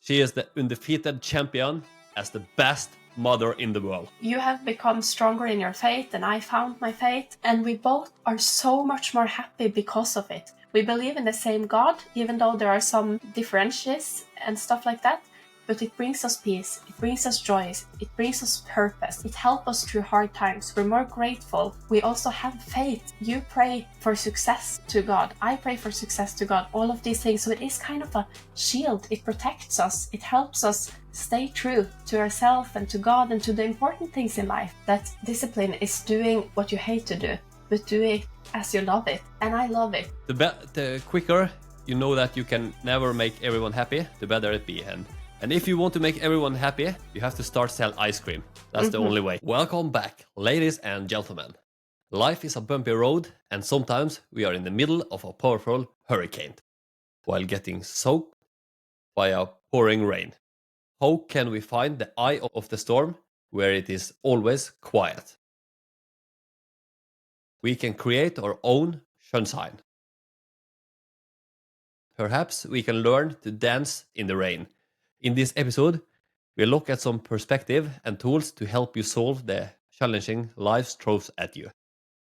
She is the undefeated champion as the best mother in the world. You have become stronger in your faith and I found my faith, and we both are so much more happy because of it. We believe in the same God, even though there are some differences and stuff like that, but it brings us peace, it brings us joy, it brings us purpose, it helps us through hard times. We're more grateful. We also have faith. You pray for success to God, I pray for success to God, all of these things. So it is kind of a shield. It protects us, it helps us stay true to ourselves and to God and to the important things in life. That discipline is doing what you hate to do, but do it as you love it. And I love it. The quicker you know that you can never make everyone happy, the better it be. And if you want to make everyone happy, you have to start sell ice cream. That's the only way. Welcome back, ladies and gentlemen. Life is a bumpy road, and sometimes we are in the middle of a powerful hurricane while getting soaked by a pouring rain. How can we find the eye of the storm where it is always quiet? We can create our own sunshine. Perhaps we can learn to dance in the rain. In this episode, we'll look at some perspective and tools to help you solve the challenging life throws at you.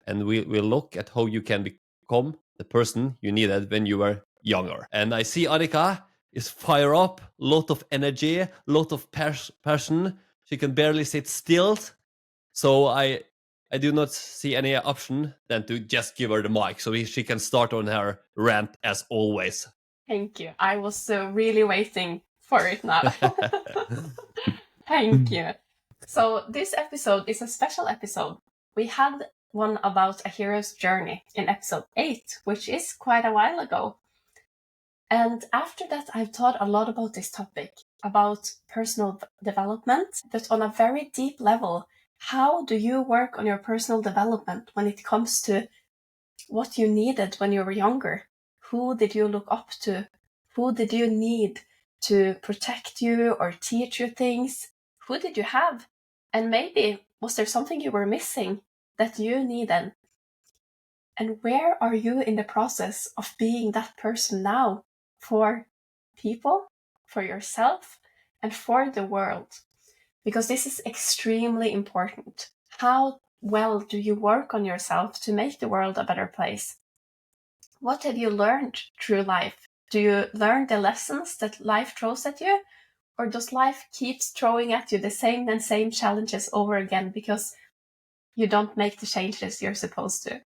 And we'll look at how you can become the person you needed when you were younger. And I see Annika is fire up, lot of energy, lot of passion. She can barely sit still. So I do not see any option than to just give her the mic so she can start on her rant as always. Thank you. I was really waiting for it now. Thank you. So this episode is a special episode. We had one about a hero's journey in episode 8, which is quite a while ago. And after that, I've thought a lot about this topic, about personal development, but on a very deep level. How do you work on your personal development when it comes to what you needed when you were younger? Who did you look up to? Who did you need to protect you or teach you things? Who did you have? And maybe was there something you were missing that you needed? And where are you in the process of being that person now for people, for yourself, and for the world? Because this is extremely important. How well do you work on yourself to make the world a better place? What have you learned through life? Do you learn the lessons that life throws at you? Or does life keep throwing at you the same and same challenges over again because you don't make the changes you're supposed to?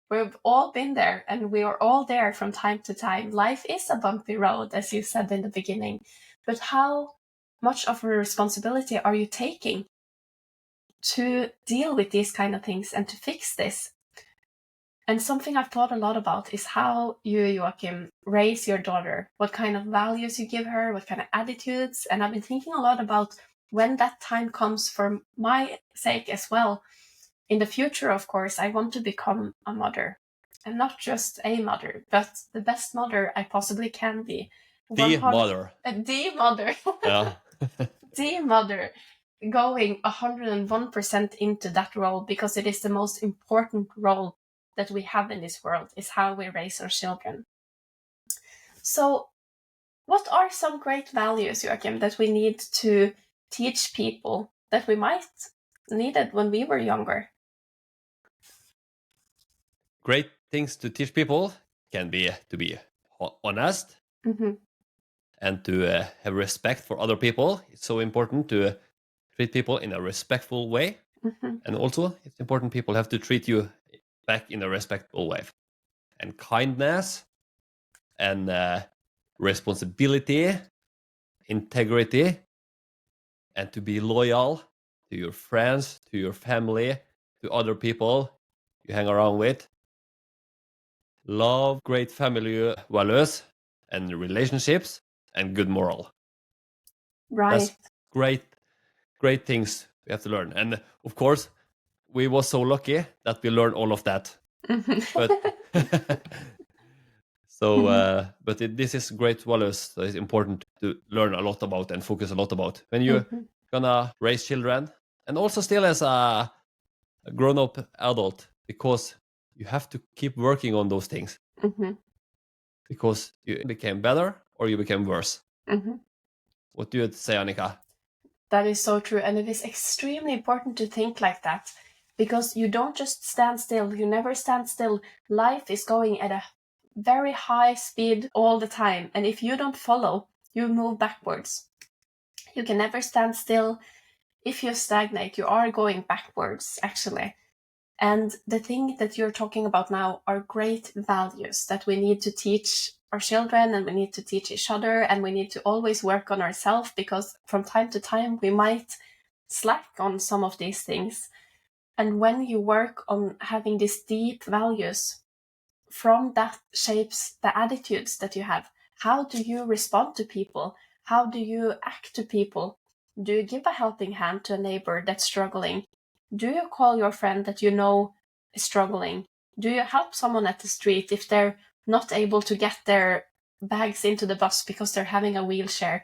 We've all been there, and we are all there from time to time. Life is a bumpy road, as you said in the beginning. But how much of a responsibility are you taking to deal with these kind of things and to fix this? And something I've thought a lot about is how you, Joakim, raise your daughter, what kind of values you give her, what kind of attitudes. And I've been thinking a lot about when that time comes for my sake as well. In the future, of course, I want to become a mother. And not just a mother, but the best mother I possibly can be. The mother. The mother. Yeah. The mother. Going 101% into that role, because it is the most important role that we have in this world, is how we raise our children. So what are some great values, Joakim, that we need to teach people that we might needed when we were younger? Great things to teach people can be to be honest and to have respect for other people. It's so important to treat people in a respectful way. And also, it's important people have to treat you back in a respectful way. And kindness and responsibility, integrity, and to be loyal to your friends, to your family, to other people you hang around with. Love, great family values and relationships, and good moral. Right. That's great things we have to learn. And of course, we were so lucky that we learned all of that. But this is great values that is important to learn a lot about and focus a lot about when you're gonna raise children, and also still as a grown-up adult, because you have to keep working on those things. Because you became better or you became worse. What do you say, Annika? That is so true. And it is extremely important to think like that, because you don't just stand still. You never stand still. Life is going at a very high speed all the time. And if you don't follow, you move backwards. You can never stand still. If you stagnate, you are going backwards, actually. And the thing that you're talking about now are great values that we need to teach our children, and we need to teach each other, and we need to always work on ourselves, because from time to time we might slack on some of these things. And when you work on having these deep values, from that shapes the attitudes that you have. How do you respond to people? How do you act to people? Do you give a helping hand to a neighbor that's struggling? Do you call your friend that you know is struggling? Do you help someone at the street if they're not able to get their bags into the bus because they're having a wheelchair?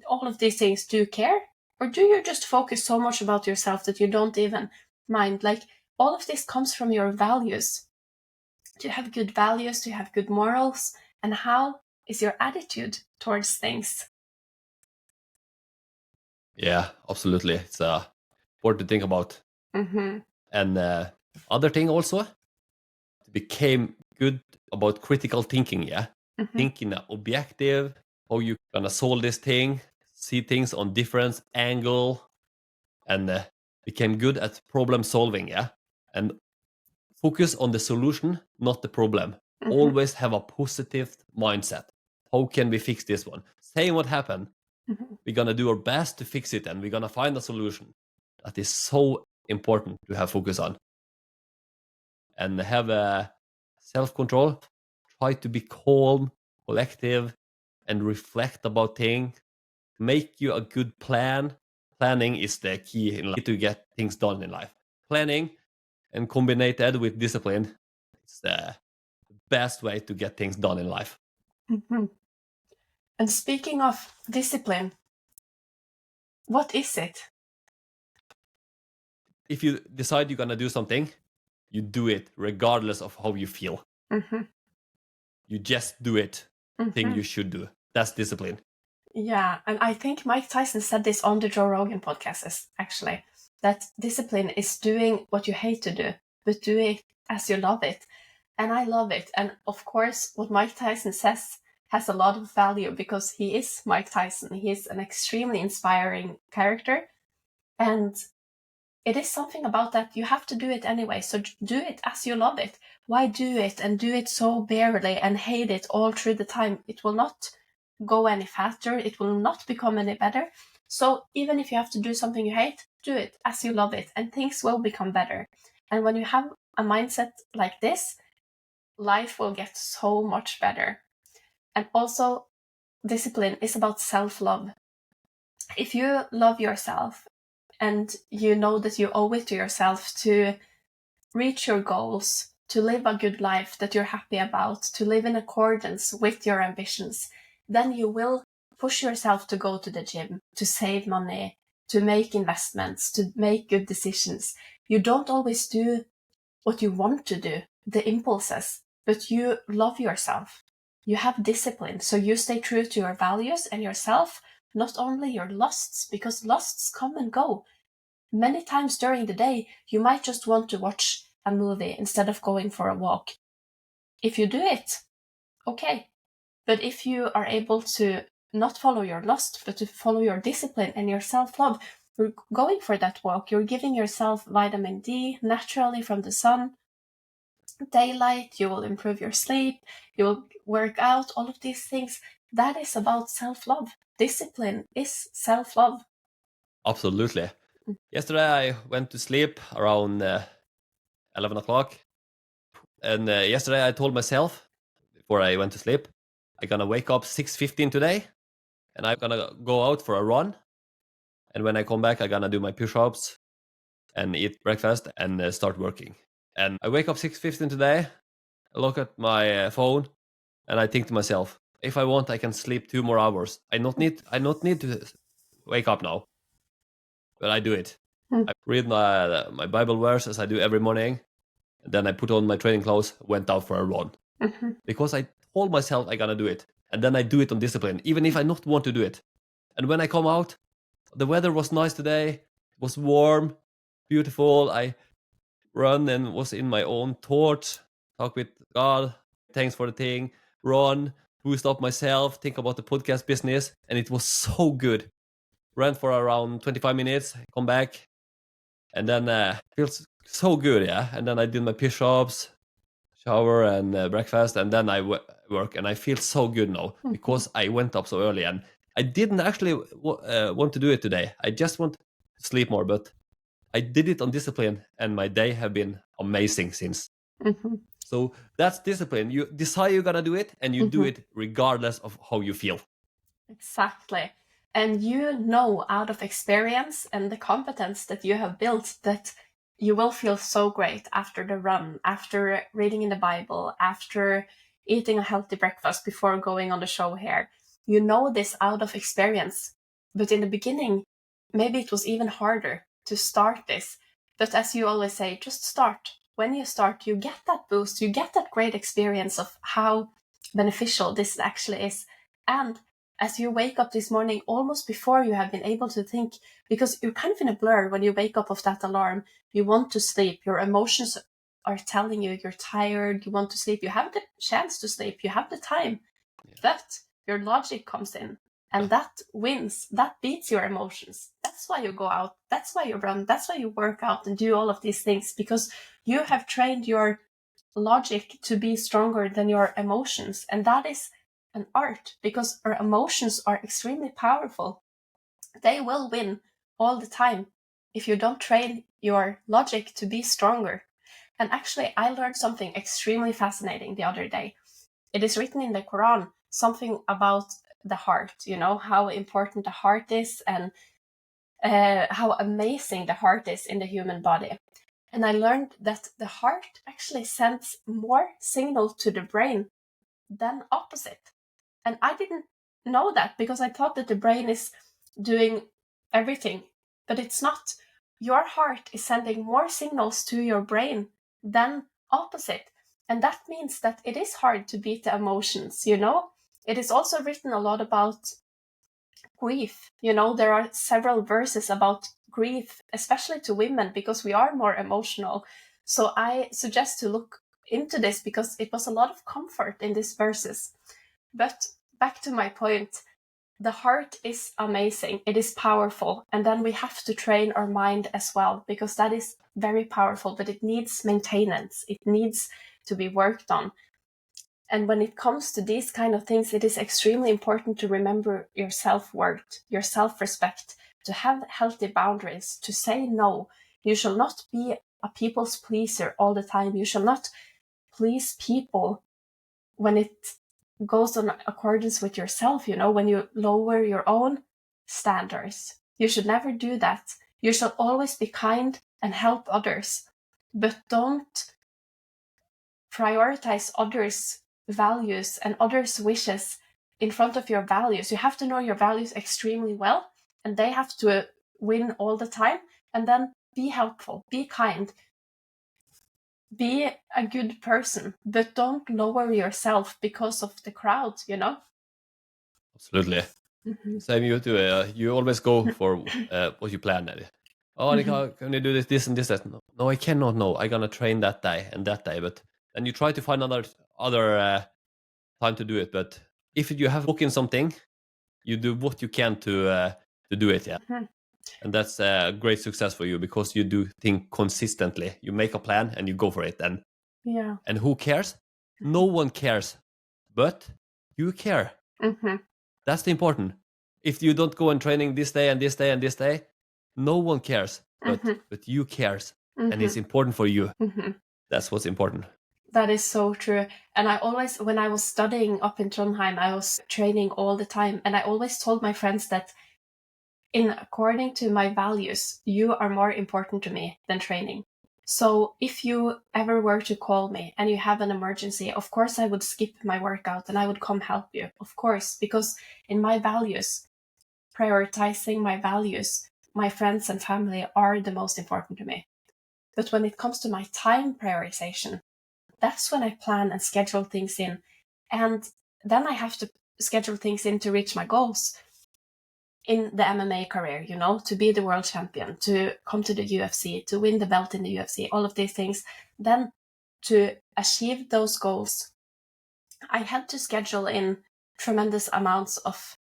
All of these things, do you care? Or do you just focus so much about yourself that you don't even mind? Like, all of this comes from your values. Do you have good values? Do you have good morals? And how is your attitude towards things? Yeah, absolutely. It's important to think about. Mm-hmm. And other thing also, became good about critical thinking. Yeah, thinking objective, how you gonna solve this thing, see things on different angle, and became good at problem solving. Yeah, and focus on the solution, not the problem. Always have a positive mindset. How can we fix this one? Saying what happened, we're gonna do our best to fix it, and we're gonna find a solution. That is so important to have focus on. And have a self-control. Try to be calm, collective, and reflect about things. Make you a good plan. Planning is the key to get things done in life. Planning and combined with discipline is the best way to get things done in life. Mm-hmm. And speaking of discipline, what is it? If you decide you're gonna do something, you do it regardless of how you feel. You just do it. Thing you should do. That's discipline. Yeah, and I think Mike Tyson said this on the Joe Rogan podcast, actually, that discipline is doing what you hate to do, but do it as you love it. And I love it. And of course, what Mike Tyson says has a lot of value, because he is Mike Tyson. He is an extremely inspiring character. And it is something about that. You have to do it anyway. So do it as you love it. Why do it and do it so barely and hate it all through the time? It will not go any faster. It will not become any better. So even if you have to do something you hate, do it as you love it, and things will become better. And when you have a mindset like this, life will get so much better. And also, discipline is about self-love. If you love yourself and you know that you owe it to yourself to reach your goals, to live a good life that you're happy about, to live in accordance with your ambitions, then you will push yourself to go to the gym, to save money, to make investments, to make good decisions. You don't always do what you want to do, the impulses, but you love yourself. You have discipline, so you stay true to your values and yourself, not only your lusts, because lusts come and go. Many times during the day, you might just want to watch a movie instead of going for a walk. If you do it, okay. But if you are able to not follow your lust, but to follow your discipline and your self-love, you're going for that walk, you're giving yourself vitamin D naturally from the sun, daylight, you will improve your sleep, you will work out, all of these things. That is about self-love. Discipline is self-love. Absolutely. Yesterday I went to sleep around 11 o'clock. And yesterday I told myself, before I went to sleep, I'm gonna wake up 6:15 today, and I'm gonna go out for a run. And when I come back, I'm gonna do my push-ups and eat breakfast and start working. And I wake up 6:15 today, I look at my phone, and I think to myself, if I want, I can sleep 2 more hours. I not need to wake up now, but I do it. I read my Bible verse as I do every morning, and then I put on my training clothes, went out for a run. Because I told myself I'm gonna do it, and then I do it on discipline, even if I not want to do it. And when I come out, the weather was nice today. It was warm, beautiful. I run and was in my own thoughts, talk with God, thanks for the thing, run, boost up myself, think about the podcast business, and it was so good. Ran for around 25 minutes, come back, and then feels so good, yeah. And then I did my push-ups, shower, and breakfast, and then I work, and I feel so good now because I went up so early, and I didn't actually want to do it today. I just want to sleep more, but I did it on discipline, and my day have been amazing since. So that's discipline. You decide you're gonna do it, and you do it regardless of how you feel. Exactly. And you know out of experience and the competence that you have built that you will feel so great after the run, after reading in the Bible, after eating a healthy breakfast before going on the show here. You know this out of experience. But in the beginning, maybe it was even harder to start this. But as you always say, just start. When you start, you get that boost, you get that great experience of how beneficial this actually is. And as you wake up this morning, almost before you have been able to think, because you're kind of in a blur when you wake up of that alarm, you want to sleep, your emotions are telling you you're tired, you want to sleep, you have the chance to sleep, you have the time, but your logic comes in and that wins, that beats your emotions. That's why you go out, that's why you run, that's why you work out and do all of these things, because you have trained your logic to be stronger than your emotions. And that is an art, because our emotions are extremely powerful. They will win all the time if you don't train your logic to be stronger. And actually, I learned something extremely fascinating the other day. It is written in the Quran, something about the heart, how important the heart is and how amazing the heart is in the human body. And I learned that the heart actually sends more signal to the brain than opposite. And I didn't know that because I thought that the brain is doing everything, but it's not. Your heart is sending more signals to your brain than opposite. And that means that it is hard to beat the emotions, It is also written a lot about grief. There are several verses about grief, especially to women, because we are more emotional. So I suggest to look into this because it was a lot of comfort in these verses. But back to my point, the heart is amazing. It is powerful. And then we have to train our mind as well, because that is very powerful, but it needs maintenance. It needs to be worked on. And when it comes to these kind of things, it is extremely important to remember your self-worth, your self-respect, to have healthy boundaries, to say no. You shall not be a people's pleaser all the time. You shall not please people when it goes on accordance with yourself, when you lower your own standards. You should never do that. You shall always be kind and help others, but don't prioritize others' values and others' wishes in front of your values. You have to know your values extremely well, and they have to win all the time. And then be helpful, be kind, be a good person, but don't lower yourself because of the crowd, Absolutely. Same you too. You always go for what you plan. Oh, Annika, can you do this and this? That? No, I cannot. No, I'm gonna train that day and that day. But then you try to find other time to do it. But if you have booked in something, you do what you can to do it. Yeah, and that's a great success for you because you do things consistently. You make a plan and you go for it. And who cares? No one cares, but you care. That's the important. If you don't go on training this day and this day and this day, no one cares, but you cares, and it's important for you. That's what's important. That is so true. And I always, when I was studying up in Trondheim, I was training all the time, and I always told my friends that according to my values, you are more important to me than training. So if you ever were to call me and you have an emergency, of course I would skip my workout and I would come help you, of course, because in my values, prioritizing my values, my friends and family are the most important to me. But when it comes to my time prioritization, that's when I plan and schedule things in. And then I have to schedule things in to reach my goals. in the MMA career, to be the world champion, to come to the UFC, to win the belt in the UFC, all of these things, then to achieve those goals, I had to schedule in tremendous amounts of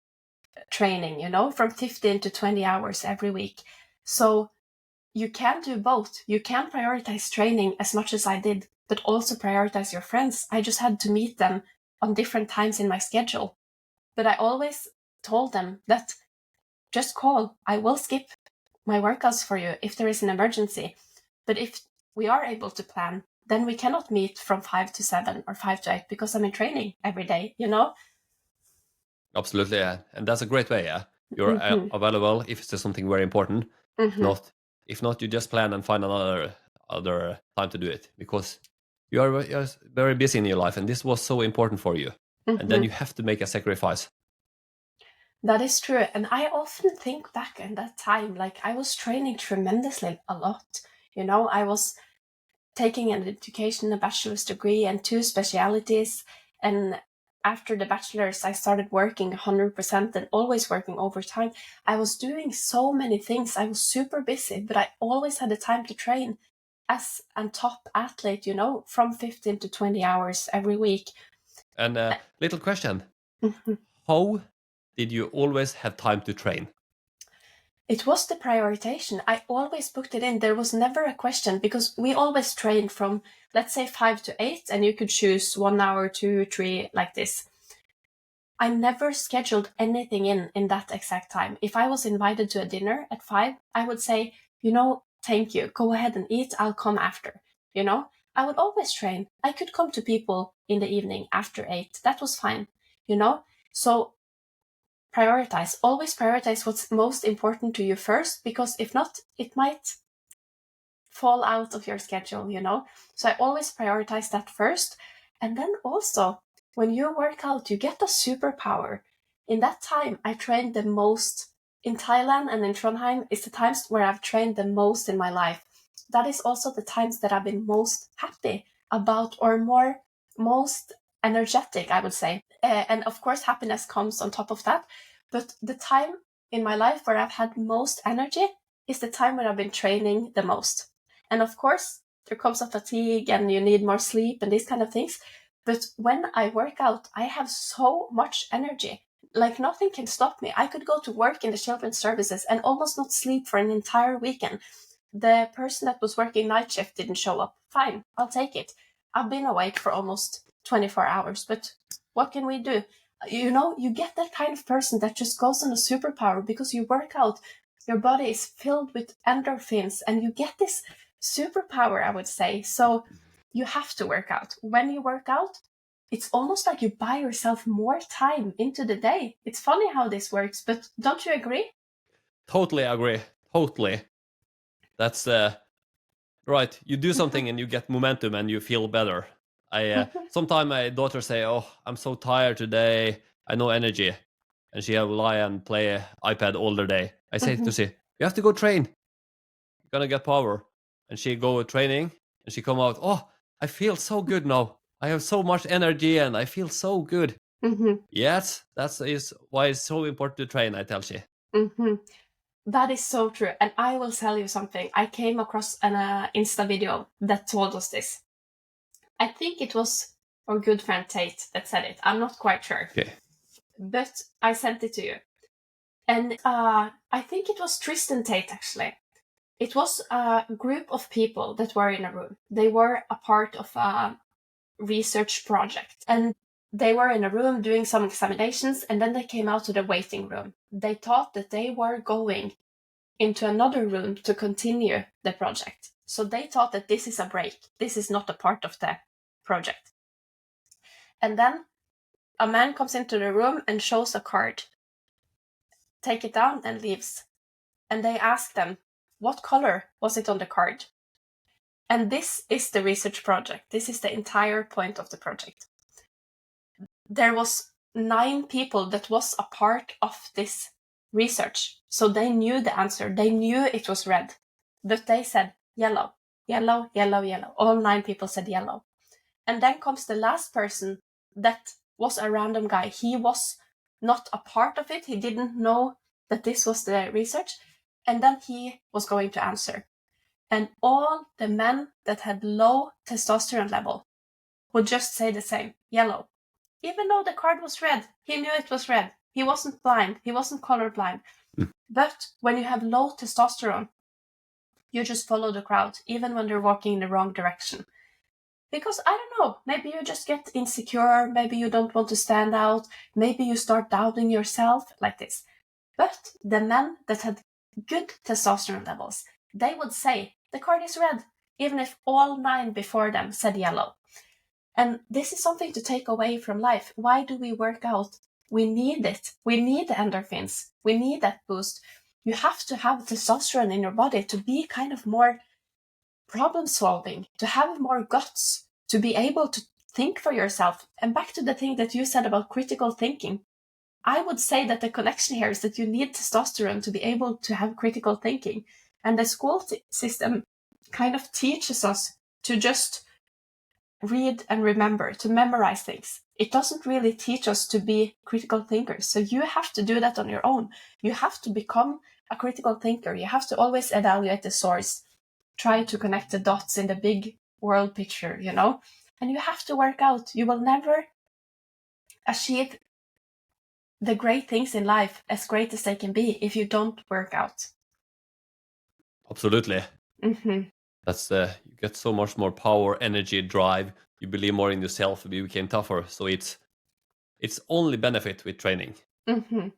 training, from 15 to 20 hours every week. So you can do both. You can prioritize training as much as I did, but also prioritize your friends. I just had to meet them on different times in my schedule. But I always told them that just call. I will skip my workouts for you if there is an emergency. But if we are able to plan, then we cannot meet from 5 to 7 or 5 to 8 because I'm in training every day, Absolutely, yeah. And that's a great way, yeah. You're available if it's something very important. If not, you just plan and find another time to do it, because you're very busy in your life, and this was so important for you. And then you have to make a sacrifice. That is true. And I often think back in that time, like I was training tremendously a lot. I was taking an education, a bachelor's degree, and 2 specialities. And after the bachelor's, I started working 100% and always working overtime. I was doing so many things. I was super busy, but I always had the time to train as a top athlete, from 15 to 20 hours every week. And little question. How did you always have time to train? It was the prioritization. I always booked it in. There was never a question, because we always trained from, let's say, 5 to 8, and you could choose 1 hour, 2, 3, like this. I never scheduled anything in that exact time. If I was invited to a dinner at 5, I would say, thank you, go ahead and eat, I'll come after. I would always train. I could come to people in the evening after 8. That was fine, So always prioritize what's most important to you first, because if not, it might fall out of your schedule, So I always prioritize that first. And then also, when you work out, you get a superpower. In that time, I trained the most in Thailand, and in Trondheim is the times where I've trained the most in my life. That is also the times that I've been most happy about, or most energetic, I would say. And of course, happiness comes on top of that. But the time in my life where I've had most energy is the time when I've been training the most. And of course, there comes a fatigue and you need more sleep and these kind of things. But when I work out, I have so much energy. Like nothing can stop me. I could go to work in the children's services and almost not sleep for an entire weekend. The person that was working night shift didn't show up. Fine, I'll take it. I've been awake for almost 24 hours, but what can we do? You get that kind of person that just goes on a superpower because you work out. Your body is filled with endorphins and you get this superpower, I would say. So you have to work out. When you work out, it's almost like you buy yourself more time into the day. It's funny how this works, but don't you agree? Totally agree. Totally. That's right. You do something and you get momentum and you feel better. Sometimes my daughter say, "Oh, I'm so tired today. I no energy," and she have lie and play iPad all the day. I say to she, "You have to go train. You're gonna get power." And she go training and she come out. "Oh, I feel so good now. I have so much energy and I feel so good." Yes, is why it's so important to train. I tell she. That is so true. And I will tell you something. I came across an Insta video that told us this. I think it was our good friend Tate that said it. I'm not quite sure. Okay. But I sent it to you. And I think it was Tristan Tate, actually. It was a group of people that were in a room. They were a part of a research project. And they were in a room doing some examinations, and then they came out to the waiting room. They thought that they were going into another room to continue the project. So they thought that this is a break. This is not a part of the project. And then a man comes into the room and shows a card. Take it down and leaves. And they ask them, what color was it on the card? And this is the research project. This is the entire point of the project. There was 9 people that was a part of this research. So they knew the answer. They knew it was red. But they said yellow, yellow, yellow, yellow. All 9 people said yellow. And then comes the last person that was a random guy. He was not a part of it. He didn't know that this was the research, and then he was going to answer. And all the men that had low testosterone level would just say the same, yellow. Even though the card was red, he knew it was red. He wasn't blind, he wasn't colorblind. But when you have low testosterone, you just follow the crowd, even when they're walking in the wrong direction. Because, I don't know, maybe you just get insecure, maybe you don't want to stand out, maybe you start doubting yourself, like this. But the men that had good testosterone levels, they would say, the card is red, even if all 9 before them said yellow. And this is something to take away from life. Why do we work out? We need it. We need the endorphins. We need that boost. You have to have testosterone in your body to be kind of more problem solving, to have more guts, to be able to think for yourself. And back to the thing that you said about critical thinking, I would say that the connection here is that you need testosterone to be able to have critical thinking. And the school system kind of teaches us to just read and remember, to memorize things. It doesn't really teach us to be critical thinkers. So you have to do that on your own. You have to become a critical thinker. You have to always evaluate the source, try to connect the dots in the big world picture, you know? And you have to work out. You will never achieve the great things in life, as great as they can be, if you don't work out. Absolutely. Mm-hmm. That's you get so much more power, energy, drive. You believe more in yourself. You became tougher. So it's only benefit with training. Mm-hmm.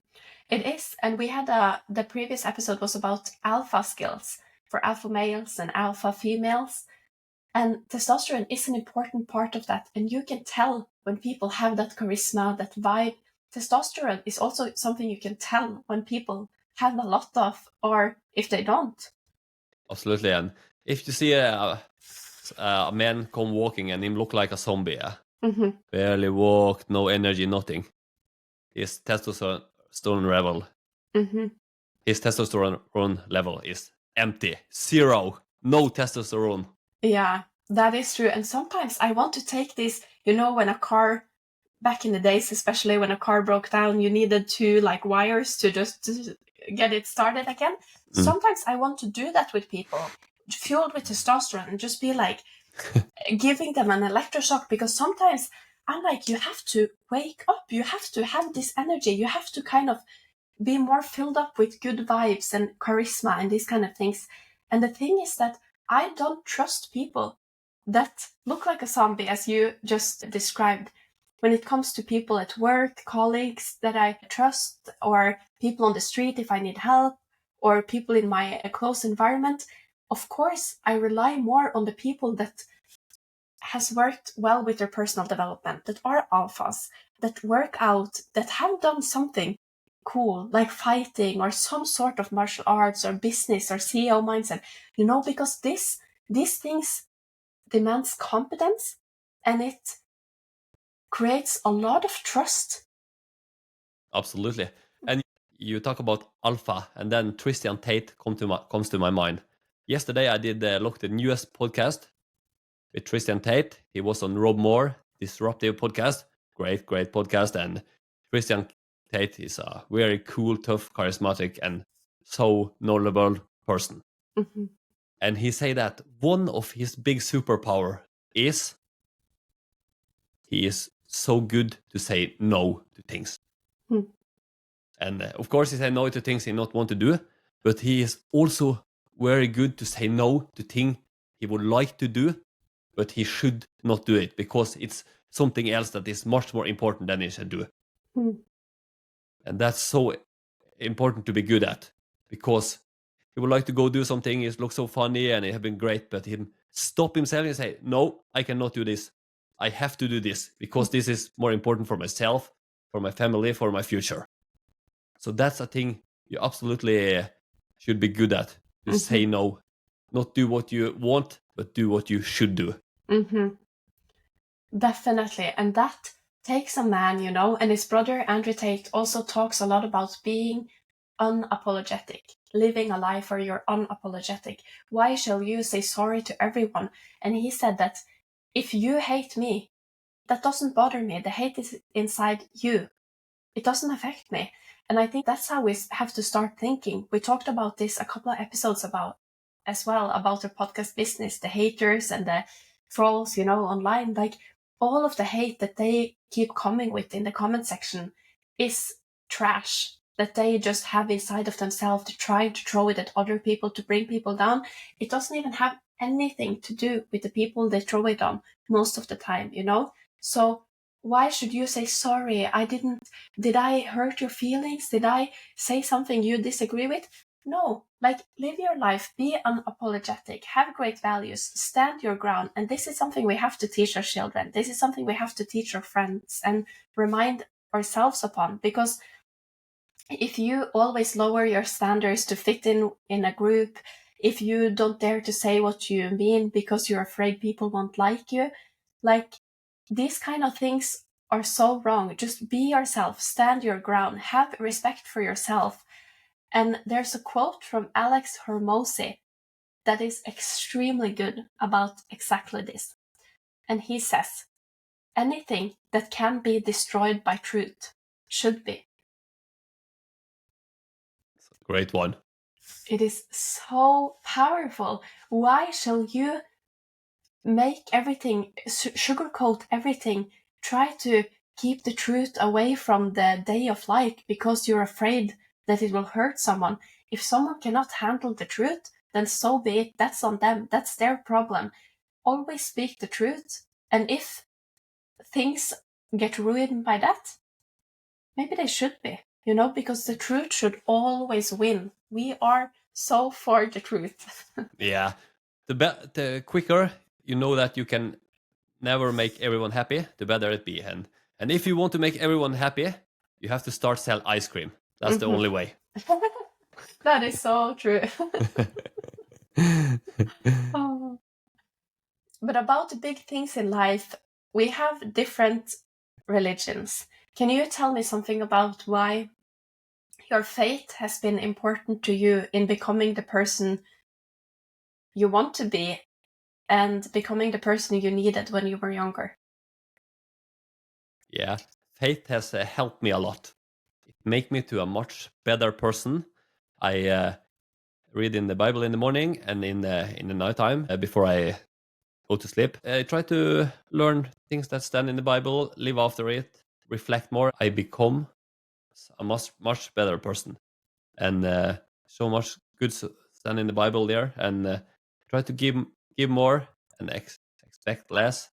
It is, and we had the previous episode was about alpha skills for alpha males and alpha females, and testosterone is an important part of that. And you can tell when people have that charisma, that vibe. Testosterone is also something you can tell when people have a lot of, or if they don't. Absolutely, and if you see a man come walking and him look like a zombie, Mm-hmm. barely walk, no energy, nothing. His testosterone level, Mm-hmm. his testosterone level is empty, 0, no testosterone. Yeah, that is true. And sometimes I want to take this, you know, when a car, back in the days, especially when a car broke down, you needed 2 like wires to just get it started again. Sometimes I want to do that with people, fueled with testosterone, and just be like giving them an electroshock, because sometimes I'm like, you have to wake up, you have to have this energy, you have to kind of be more filled up with good vibes and charisma and these kind of things. And the thing is that I don't trust people that look like a zombie, as you just described. When it comes to people at work, colleagues that I trust, or people on the street if I need help, or people in my close environment, of course, I rely more on the people that has worked well with their personal development, that are alphas, that work out, that have done something cool, like fighting or some sort of martial arts or business or CEO mindset, you know, because these things demands competence, and it creates a lot of trust. Absolutely. And you talk about alpha, and then Christian Tate comes to my mind. Yesterday I did look the newest podcast with Christian Tate. He was on Rob Moore, Disruptive podcast. Great podcast. And Christian Tate is a very cool, tough, charismatic, and so knowledgeable person. Mm-hmm. And he say that one of his big superpower is he is so good to say no to things. Mm. And of course, he said no to things he not want to do, but he is also very good to say no to things he would like to do, but he should not do it because it's something else that is much more important than he should do. Mm. And that's so important to be good at, because he would like to go do something, it looks so funny and it have been great, but he stop himself and say, no, I cannot do this. I have to do this because this is more important for myself, for my family, for my future. So that's a thing you absolutely should be good at. To say no. Not do what you want, but do what you should do. Mm-hmm. Definitely. And that takes a man, you know, and his brother Andrew Tate also talks a lot about being unapologetic, living a life where you're unapologetic. Why shall you say sorry to everyone? And he said that if you hate me, that doesn't bother me. The hate is inside you. It doesn't affect me. And I think that's how we have to start thinking. We talked about this a couple of episodes about as well, about the podcast business, the haters and the trolls, online. Like, all of the hate that they keep coming with in the comment section is trash that they just have inside of themselves to try to throw it at other people to bring people down. It doesn't even have anything to do with the people they throw it on most of the time, So why should you say sorry? Did I hurt your feelings? Did I say something you disagree with? No, live your life, be unapologetic, have great values, stand your ground. And this is something we have to teach our children. This is something we have to teach our friends and remind ourselves upon, because if you always lower your standards to fit in a group, if you don't dare to say what you mean because you're afraid people won't like you, these kind of things are so wrong. Just be yourself, stand your ground, have respect for yourself. And there's a quote from Alex Hormozy that is extremely good about exactly this. And he says, anything that can be destroyed by truth should be. It's a great one. It is so powerful. Why shall you make everything, sugarcoat everything, try to keep the truth away from the day of light because you're afraid that it will hurt someone? If someone cannot handle the truth, then so be it. That's on them. That's their problem. Always speak the truth. And if things get ruined by that, maybe they should be, because the truth should always win. We are so for the truth. Yeah. The quicker you know that you can never make everyone happy, the better it be. And if you want to make everyone happy, you have to start sell ice cream. That's the only way. That is so true. Oh. But about the big things in life, we have different religions. Can you tell me something about why your faith has been important to you in becoming the person you want to be and becoming the person you needed when you were younger? Yeah, faith has helped me a lot. It make me to a much better person. I read in the Bible in the morning and in the nighttime before I go to sleep. I try to learn things that stand in the Bible, live after it, reflect more. I become a much better person, and so much good stand in the Bible there, and try to give more and expect less,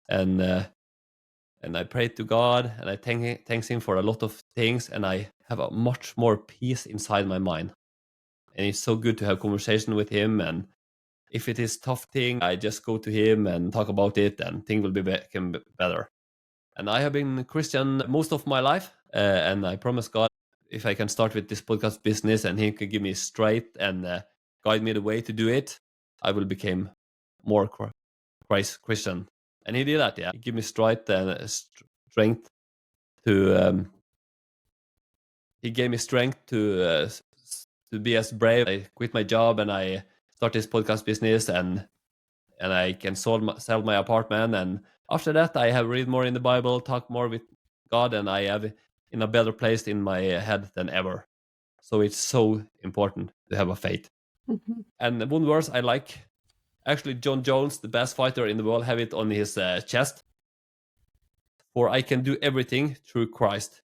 and I pray to God and I thanks Him for a lot of things, and I have a much more peace inside my mind, and it's so good to have conversation with Him. And if it is tough thing, I just go to Him and talk about it, and things will become better. And I have been Christian most of my life, and I promise God, if I can start with this podcast business and He can give me strength and guide me the way to do it, I will become more Christ Christian. And He did that. Yeah, He gave me strength and strength to. He gave me strength to be as brave. I quit my job and I start this podcast business, and I can sell my apartment. And after that, I have read more in the Bible, talk more with God, and I have in a better place in my head than ever. So it's so important to have a faith. Mm-hmm. And one verse I like, actually, John Jones, the best fighter in the world, have it on his chest. For I can do everything through Christ,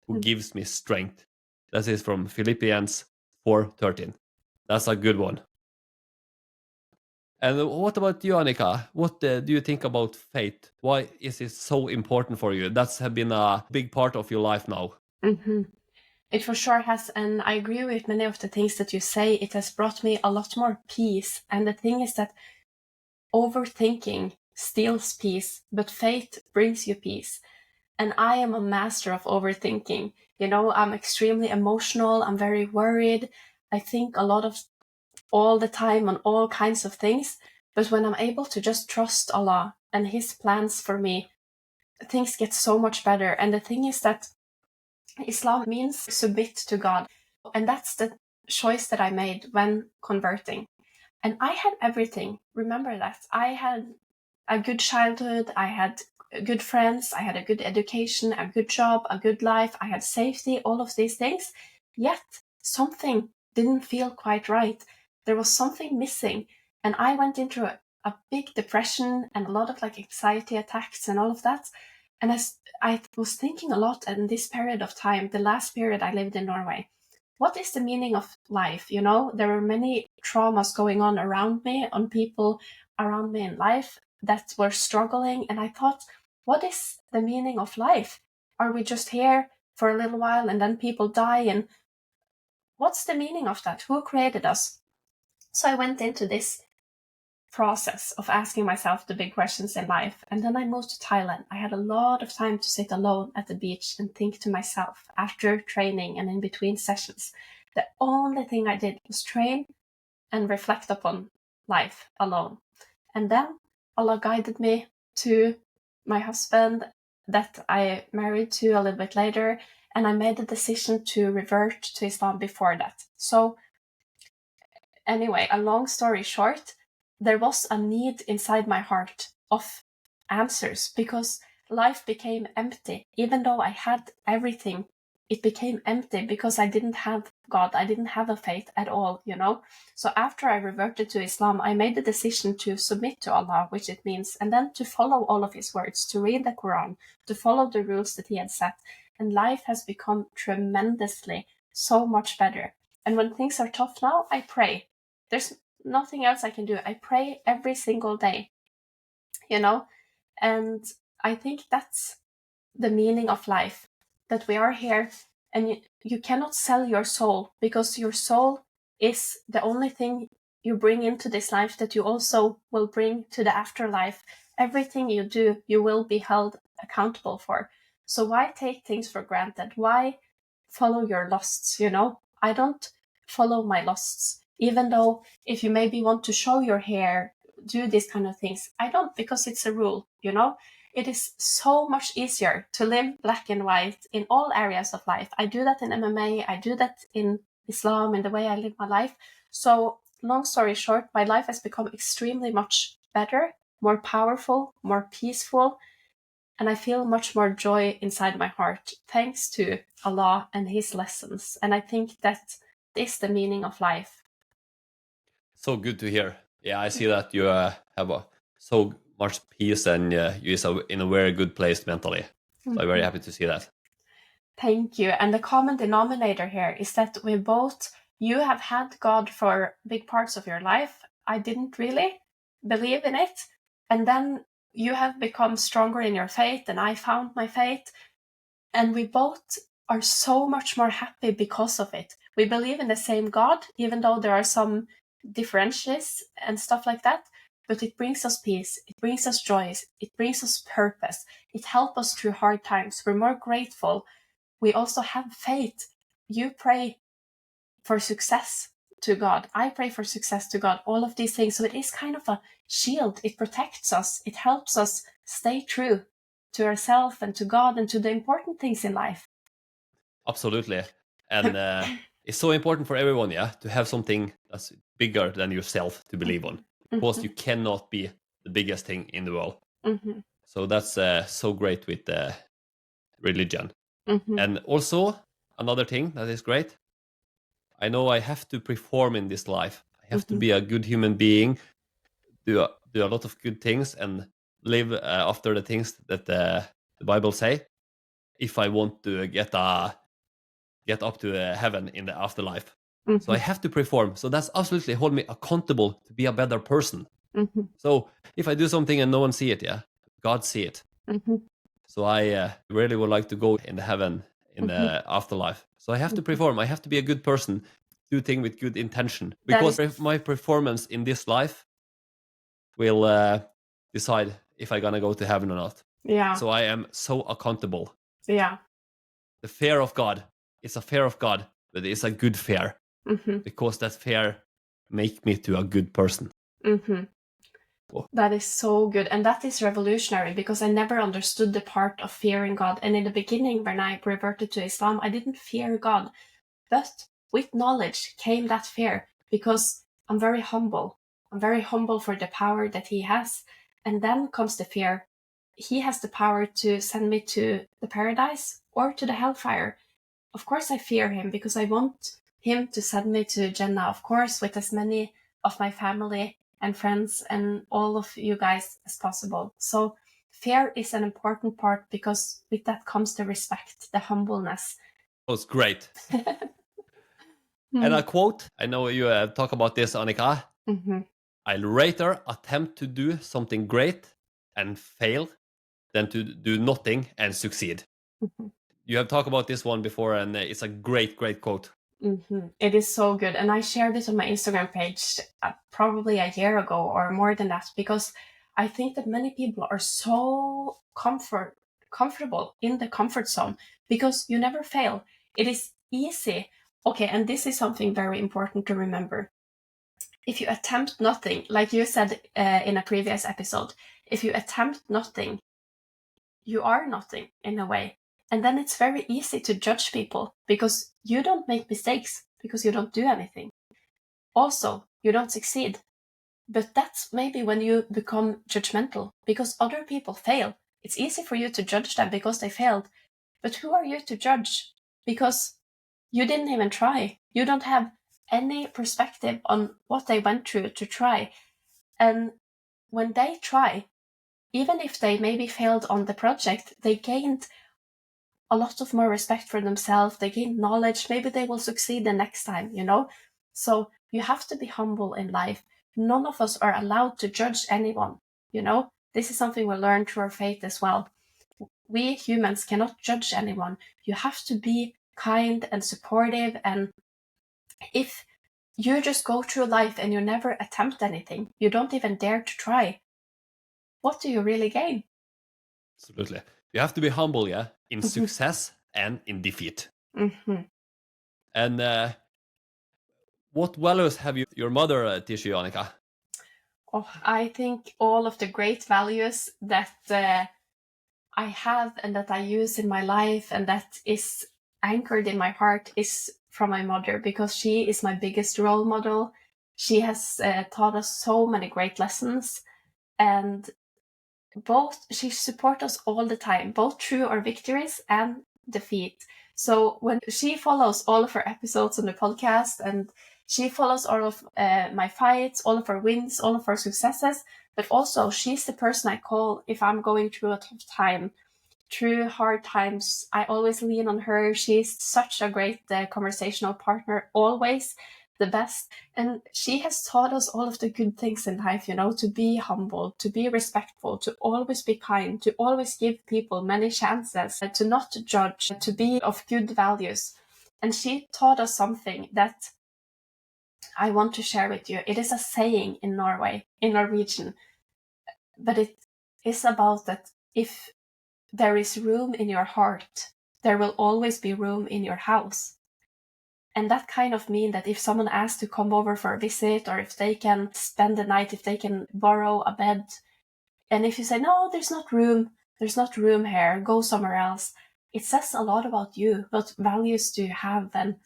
who gives me strength. That is from Philippians 4:13. That's a good one. And what about you, Annika? What do you think about faith? Why is it so important for you? That's have been a big part of your life now. Mm-hmm. It for sure has, and I agree with many of the things that you say. It has brought me a lot more peace. And the thing is that overthinking steals peace, but faith brings you peace. And I am a master of overthinking. I'm extremely emotional. I'm very worried. I think a lot of all the time on all kinds of things. But when I'm able to just trust Allah and His plans for me, things get so much better. And the thing is that Islam means submit to God. And that's the choice that I made when converting. And I had everything. Remember that. I had a good childhood. I had good friends, I had a good education, a good job, a good life, I had safety, all of these things. Yet something didn't feel quite right. There was something missing. And I went into a big depression and a lot of anxiety attacks and all of that. And I was thinking a lot in this period of time, the last period I lived in Norway. What is the meaning of life? There were many traumas going on around me, on people around me in life that were struggling. And I thought, what is the meaning of life? Are we just here for a little while and then people die? And what's the meaning of that? Who created us? So I went into this process of asking myself the big questions in life. And then I moved to Thailand. I had a lot of time to sit alone at the beach and think to myself after training and in between sessions. The only thing I did was train and reflect upon life alone. And then Allah guided me to my husband that I married to a little bit later. And I made the decision to revert to Islam before that. So anyway, a long story short, there was a need inside my heart of answers because life became empty. Even though I had everything, it became empty because I didn't have God. I didn't have a faith at all, So after I reverted to Islam, I made the decision to submit to Allah, which it means, and then to follow all of his words, to read the Quran, to follow the rules that he had set. And life has become tremendously so much better. And when things are tough now, I pray. There's nothing else I can do. I pray every single day, and I think that's the meaning of life, that we are here and you cannot sell your soul, because your soul is the only thing you bring into this life that you also will bring to the afterlife. Everything you do, you will be held accountable for. So why take things for granted? Why follow your lusts? I don't follow my lusts. Even though if you maybe want to show your hair, do these kind of things, I don't, because it's a rule, It is so much easier to live black and white in all areas of life. I do that in MMA, I do that in Islam, in the way I live my life. So long story short, my life has become extremely much better, more powerful, more peaceful, and I feel much more joy inside my heart thanks to Allah and his lessons. And I think that is the meaning of life. So good to hear. Yeah, I see that you have so much peace and you're in a very good place mentally. So I'm very happy to see that. Thank you. And the common denominator here is that you have had God for big parts of your life. I didn't really believe in it. And then you have become stronger in your faith, and I found my faith. And we both are so much more happy because of it. We believe in the same God, even though there are some differences and stuff like that. But it brings us peace, it brings us joy, it brings us purpose. It helps us through hard times. We're more grateful. We also have faith. You pray for success to God. I pray for success to God. All of these things. So it is kind of a shield. It protects us. It helps us stay true to ourselves and to God and to the important things in life. Absolutely. And it's so important for everyone, to have something that's bigger than yourself to believe on. Because you cannot be the biggest thing in the world. So that's so great with religion. And also, another thing that is great, I know I have to perform in this life. I have to be a good human being, do a lot of good things, and live after the things that the Bible say, if I want to get up to heaven in the afterlife. So I have to perform. So that's absolutely hold me accountable to be a better person. So if I do something and no one see it, God see it. So I really would like to go in the heaven in the afterlife. So I have to perform. I have to be a good person, do things with good intention, because my performance in this life will decide if I'm gonna go to heaven or not. Yeah. So I am so accountable. Yeah. The fear of God is a fear of God, but it's a good fear, because that fear make me to a good person. That is so good. And that is revolutionary, because I never understood the part of fearing God. And in the beginning, when I reverted to Islam, I didn't fear God. But with knowledge came that fear, because I'm very humble. I'm very humble for the power that he has. And then comes the fear. he has the power to send me to the paradise or to the hellfire. Of course I fear him because I want him to send me to Jannah, of course, with as many of my family and friends and all of you guys as possible. So fear is an important part because with that comes the respect, the humbleness. That was great. And a quote, I know you talk about this, Annika. Mm-hmm. I'd rather attempt to do something great and fail than to do nothing and succeed. Mm-hmm. You have talked about this one before, and it's a great, great quote. Mm-hmm. It is so good. And I shared it on my Instagram page probably a year ago or more than that, because I think that many people are so comfortable in the comfort zone because you never fail. It is easy. Okay, and this is something very important to remember. If you attempt nothing, like you said in a previous episode, if you attempt nothing, you are nothing in a way. And then it's very easy to judge people because you don't make mistakes, because you don't do anything. Also, you don't succeed. But that's maybe when you become judgmental, because other people fail. It's easy for you to judge them because they failed. But who are you to judge? Because you didn't even try. You don't have any perspective on what they went through to try. And when they try, even if they maybe failed on the project, they gained a lot of more respect for themselves. They gain knowledge. Maybe they will succeed the next time, you know? So you have to be humble in life. None of us are allowed to judge anyone, you know? This is something we learn through our faith as well. We humans cannot judge anyone. You have to be kind and supportive. And if you just go through life and you never attempt anything, you don't even dare to try, what do you really gain? Absolutely. You have to be humble, yeah, in success and in defeat. Mm-hmm. And what values have your mother teach you, Annika? Oh, I think all of the great values that I have and that I use in my life and that is anchored in my heart is from my mother, because she is my biggest role model. She has taught us so many great lessons, and she supports us all the time, both through our victories and defeat. So when she follows all of our episodes on the podcast, and she follows all of my fights, all of our wins, all of our successes, but also she's the person I call if I'm going through a tough time, through hard times. I always lean on her. She's such a great conversational partner, always the best. And she has taught us all of the good things in life, you know, to be humble, to be respectful, to always be kind, to always give people many chances, to not judge, to be of good values. And she taught us something that I want to share with you. It is a saying in Norway, in Norwegian, but it is about that if there is room in your heart, there will always be room in your house. And that kind of mean that if someone asks to come over for a visit, or if they can spend the night, if they can borrow a bed, and if you say, no, there's not room here, go somewhere else, it says a lot about you. What values do you have then?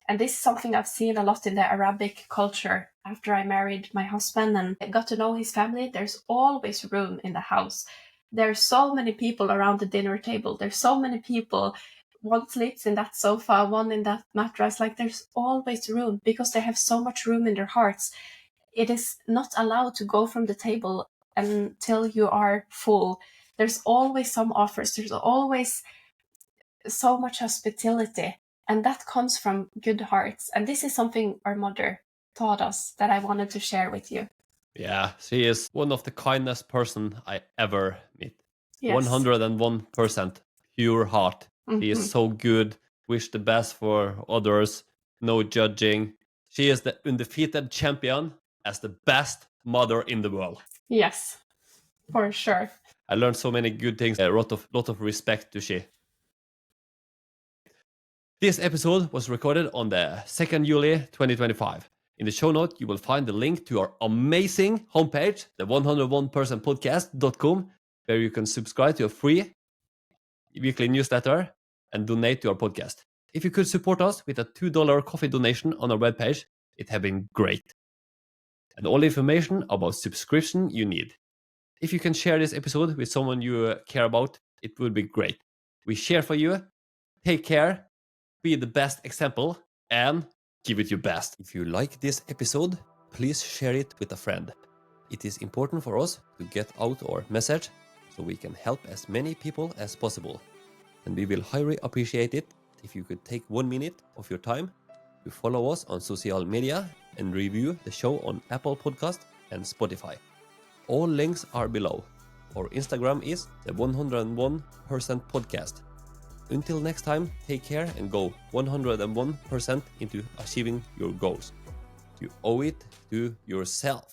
And this is something I've seen a lot in the Arabic culture. After I married my husband and got to know his family, there's always room in the house. There's so many people around the dinner table. There's so many people. One sleeps in that sofa, one in that mattress. Like, there's always room because they have so much room in their hearts. It is not allowed to go from the table until you are full. There's always some offers. There's always so much hospitality. And that comes from good hearts. And this is something our mother taught us that I wanted to share with you. Yeah, she is one of the kindest person I ever meet. Yes. 101% pure heart. Mm-hmm. She is so good, wish the best for others, no judging. She is the undefeated champion as the best mother in the world. Yes, for sure. I learned so many good things. A lot of respect to she. This episode was recorded on the 2nd July 2025. In the show note, you will find the link to our amazing homepage, the 101percentpodcast.com, where you can subscribe to a free weekly newsletter and donate to our podcast. If you could support us with a $2 coffee donation on our webpage, it have been great. And all information about subscription you need. If you can share this episode with someone you care about, it would be great. We share for you. Take care, be the best example, and give it your best. If you like this episode, please share it with a friend. It is important for us to get out our message so we can help as many people as possible. And we will highly appreciate it if you could take 1 minute of your time to follow us on social media and review the show on Apple Podcast and Spotify. All links are below. Our Instagram is the 101% podcast. Until next time, take care and go 101% into achieving your goals. You owe it to yourself.